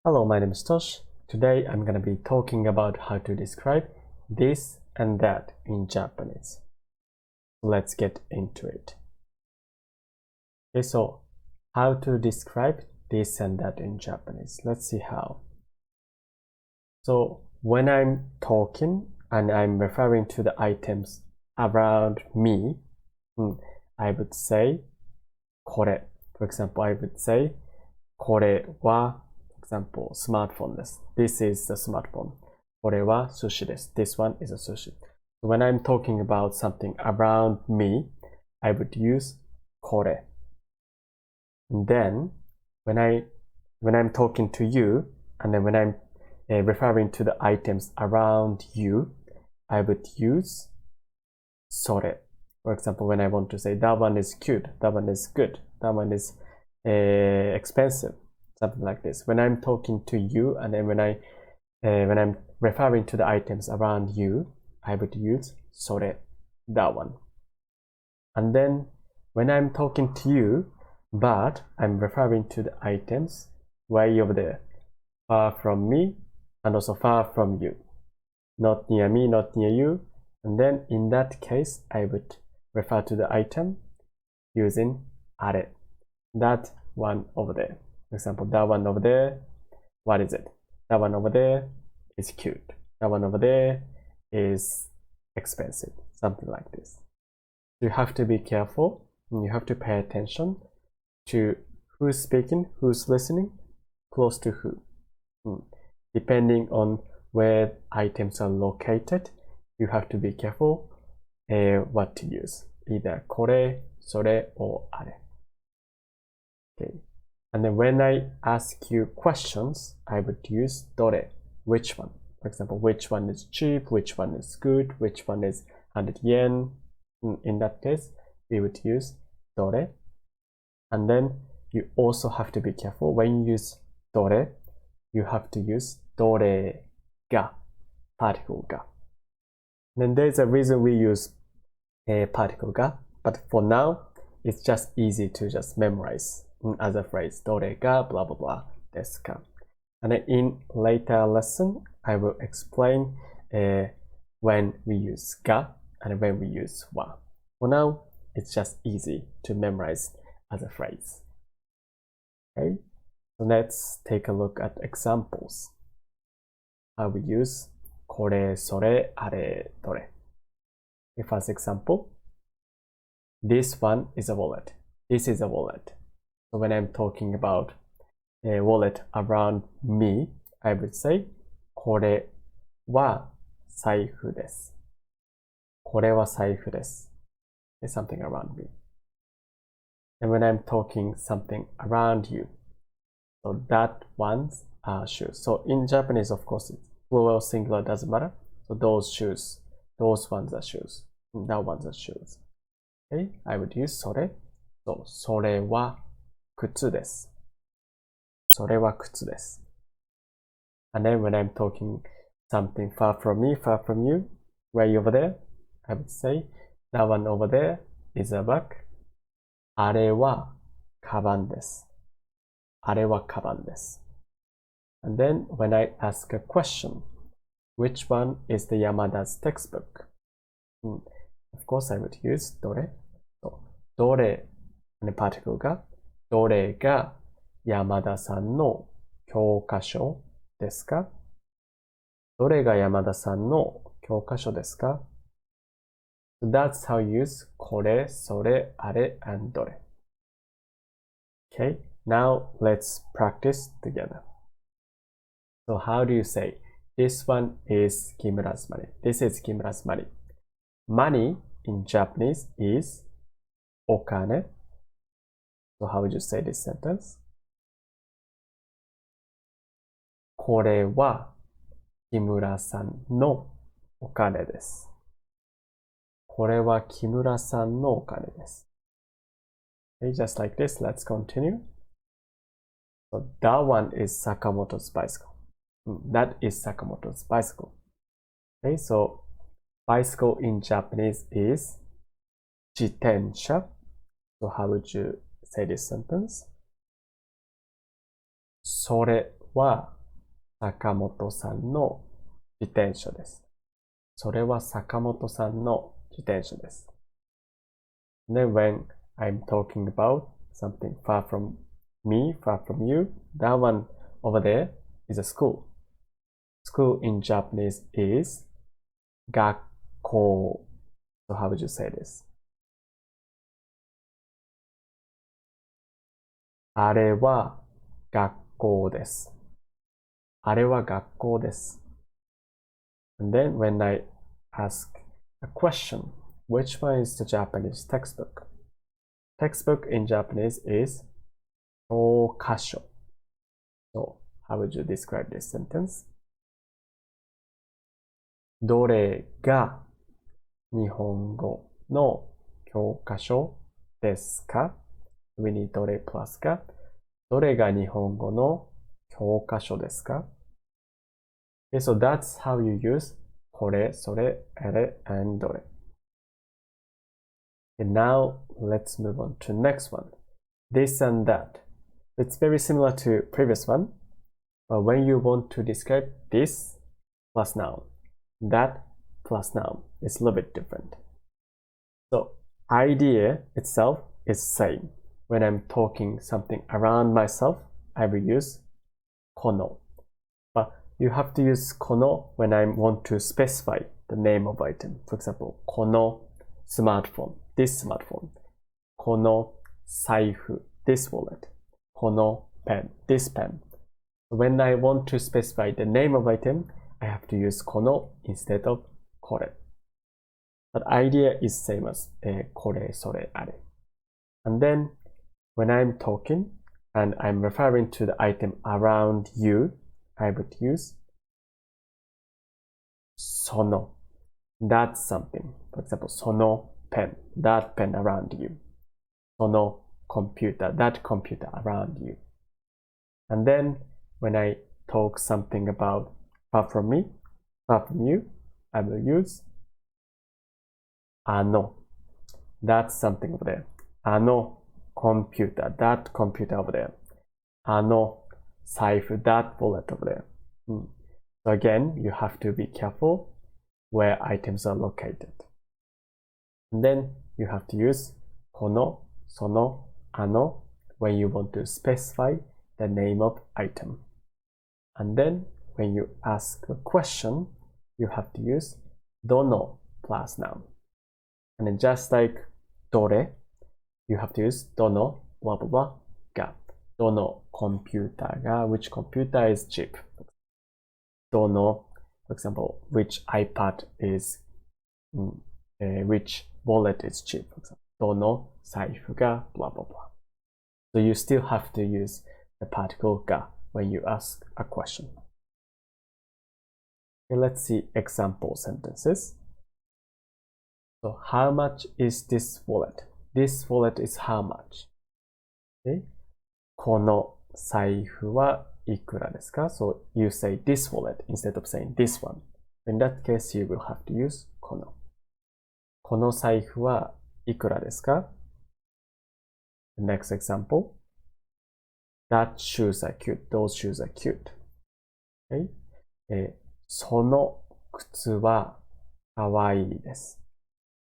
Hello, my name is Tosh. Today I'm going to be talking about how to describe this and that in Japanese. Let's get into it. Okay, so how to describe this and that in Japanese. Let's see how. So when I'm talking and I'm referring to the items around me, I would say これ. For example, I would say これは example, smartphone です。This is the smartphone. これは寿司です。This one is a sushi. When I'm talking about something around me, I would use これ. And then, when I'm talking to you, and then when I'm referring to the items around you, I would use それ. For example, when I want to say that one is cute, that one is good, that one is expensive, something like this. When I'm talking to you, and then when I'm referring to the items around you, I would use それ, that one. And then when I'm talking to you, but I'm referring to the items way over there, far from me, and also far from you, not near me, not near you. And then in that case, I would refer to the item using あれ, that one over there. For example, that one over there, what is it? That one over there is cute. That one over there is expensive. Something like this. You have to be careful and you have to pay attention to who's speaking, who's listening, close to who. Depending on where items are located, you have to be careful what to use. Either これ, それ, or あれ. Okay. And then when I ask you questions, I would use どれ, which one. For example, which one is cheap, which one is good, which one is 100 yen. In that case, we would use どれ. And then you also have to be careful. When you use どれ, you have to use どれが, particle が. Then there's a reason we use a particle が, but for now, it's just easy to just memorize as a phrase. どれが blah blah blah ですか. And then in later lesson, I will explain when we use が and when we use は. For now, it's just easy to memorize as a phrase. Okay, so let's take a look at examples. How we use これ、それ、あれ、どれ. The first example. This one is a wallet. This is a wallet. So when I'm talking about a wallet around me, I would say これは財布です。これは財布です。It's something around me. And when I'm talking something around you, so that one's are shoes. So in Japanese, of course, it's plural, singular, doesn't matter. So those shoes, those ones are shoes. That ones are shoes. Okay, I would use それ. So それは靴です。それは靴です。And then when I'm talking something far from me, far from you, way over there, I would say that one over there is a bag. あれはカバンです。あれはカバンです。And then when I ask a question, which one is the Yamada's textbook? Of course, I would use どれ. So, どれ and the particle がどれが山田さんの教科書ですか? どれが山田さんの教科書ですか? So that's how you use これ、それ、あれ, and どれ. Okay, now let's practice together. So how do you say, this one is Kimura's money. This is Kimura's money. Money in Japanese is お金. So how would you say this sentence? これは木村さんのお金です。これは木村さんのお金です。Okay, just like this, let's continue. So that one is Sakamoto's bicycle. That is Sakamoto's bicycle. Okay, so bicycle in Japanese is 自転車. So how would you say this sentence? それは坂本さんの自転車です。それは坂本さんの自転車です。Then when I'm talking about something far from me, far from you, that one over there is a school. School in Japanese is 学校. So how would you say this? あれは学校です。あれは学校です。And then when I ask a question, which one is the Japanese textbook? Textbook in Japanese is 教科書. So how would you describe this sentence? どれが日本語の教科書ですか？上にどれプラスか？どれが日本語の教科書ですか？ Okay, so that's how you use これ、それ、あれ、and どれ。And now let's move on to next one. This and that. It's very similar to previous one, but when you want to describe this plus noun, that plus noun, it's a little bit different. So idea itself is same. When I'm talking something around myself, I will use この. But you have to use この when I want to specify the name of item. For example, この smartphone, this smartphone. この財布, this wallet. この pen, this pen. When I want to specify the name of item, I have to use この instead of これ. But idea is same as これ、それ、あれ. And then when I'm talking and I'm referring to the item around you, I would use その. That's something. For example, その pen, that pen around you. その computer, that computer around you. And then when I talk something about far from me, far from you, I will use あの. That's something over there. あの computer, that computer over there. あの財布, that wallet over there. So again, you have to be careful where items are located. And then you have to use この、その、あの when you want to specify the name of item. And then when you ask a question, you have to use どの plus noun. And then just like どれ, you have to use どの blah blah blah が. どのコンピューターが which computer is cheap. どの for example, which iPad is which wallet is cheap. For example, どの財布が blah blah blah. So you still have to use the particle が when you ask a question. Okay, let's see example sentences. So how much is this wallet? This wallet is how much? Okay. この財布はいくらですか? So you say this wallet instead of saying this one. In that case, you will have to use この. この財布はいくらですか? The next example. That shoes are cute. Those shoes are cute. Okay. その靴はかわいいです。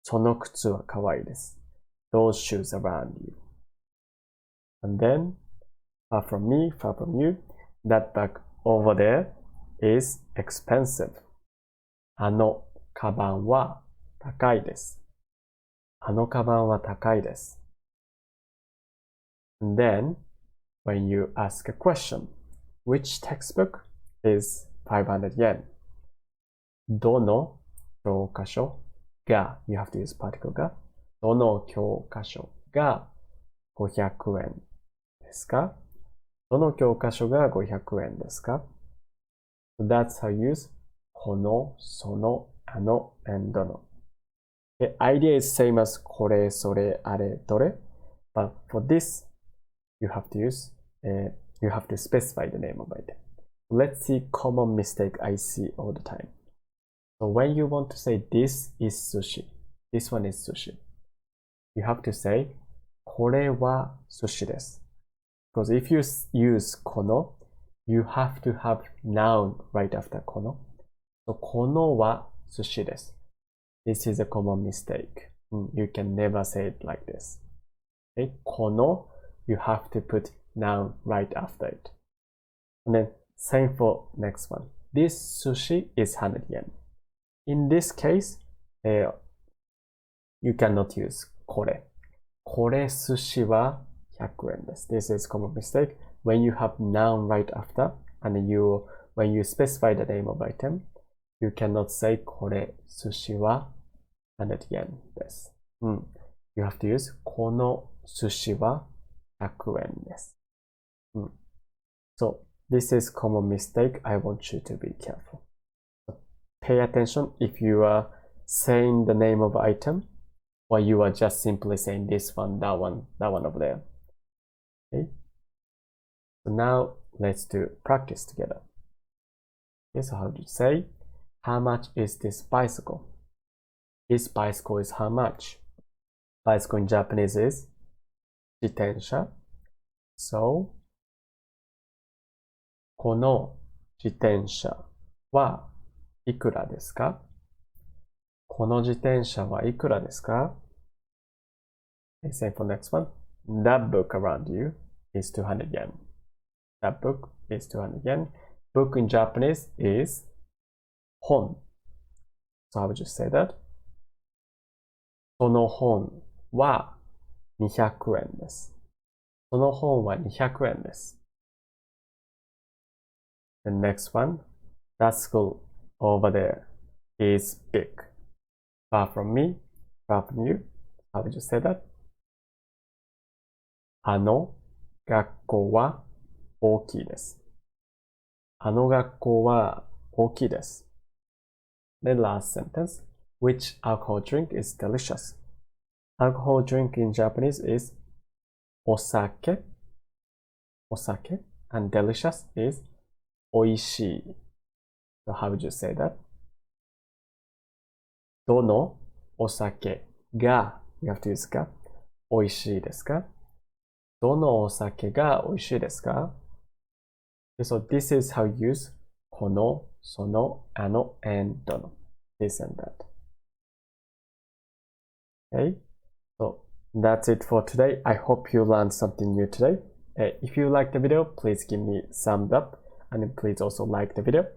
その靴はかわいいです。Those shoes around you. And then, far from me, far from you, that bag over there is expensive. あのカバンは高いです。あのカバンは高いです。And then, when you ask a question, which textbook is 500 yen? どの教科書が you have to use particle がどの教科書が500円ですか? どの教科書が500円ですか? So that's how you use この、その、あの、and どの。The idea is same as これ、それ、あれ、どれ. But for this, you have to use, you have to specify the name of it. Let's see common mistake I see all the time. So when you want to say this is sushi, this one is sushi, you have to say これは寿司です. Because if you use この, you have to have noun right after この。So, このは寿司です。This is a common mistake. You can never say it like this. Okay? この you have to put noun right after it. And then same for next one. This sushi is 100 yen. In this case, you cannot use これ。これ寿司は100円です。This is common mistake. When you have noun right after, and when you specify the name of item, you cannot say これ寿司は100円です。You have to use この寿司は100円です。So, this is common mistake. I want you to be careful. Pay attention if you are saying the name of item, or you are just simply saying this one, that one over there. Okay. So now let's do practice together. Okay, so how do you say, how much is this bicycle? This bicycle is how much? Bicycle in Japanese is 自転車. So, この自転車はいくらですか？この自転車はいくらですか？ Same for next one. That book around you is 200 yen. That book is 200 yen. Book in Japanese is 本. So how would you say that? その本は200円です。その本は200円です。The next one. That school over there is big. Far from me, far from you. How would you say that? あの学校は大きいです。あの学校は大きいです。The last sentence. Which alcohol drink is delicious? Alcohol drink in Japanese is お酒. お酒. And delicious is おいしい. So how would you say that? どのお酒が you have to use がおいしいですか？どのお酒がおいしいですか？ So this is how you use この、その、あの、and どの。This and that. Okay, so that's it for today. I hope you learned something new today. If you liked the video, please give me a thumbs up and please also like the video.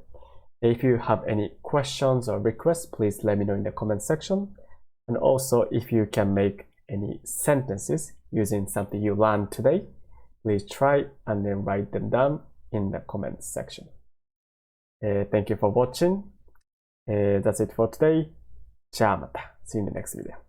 If you have any questions or requests, please let me know in the comment section. And also, if you can make any sentences using something you learned today, please try and then write them down in the comment section. Thank you for watching. That's it for today. じゃあまた。See you in the next video.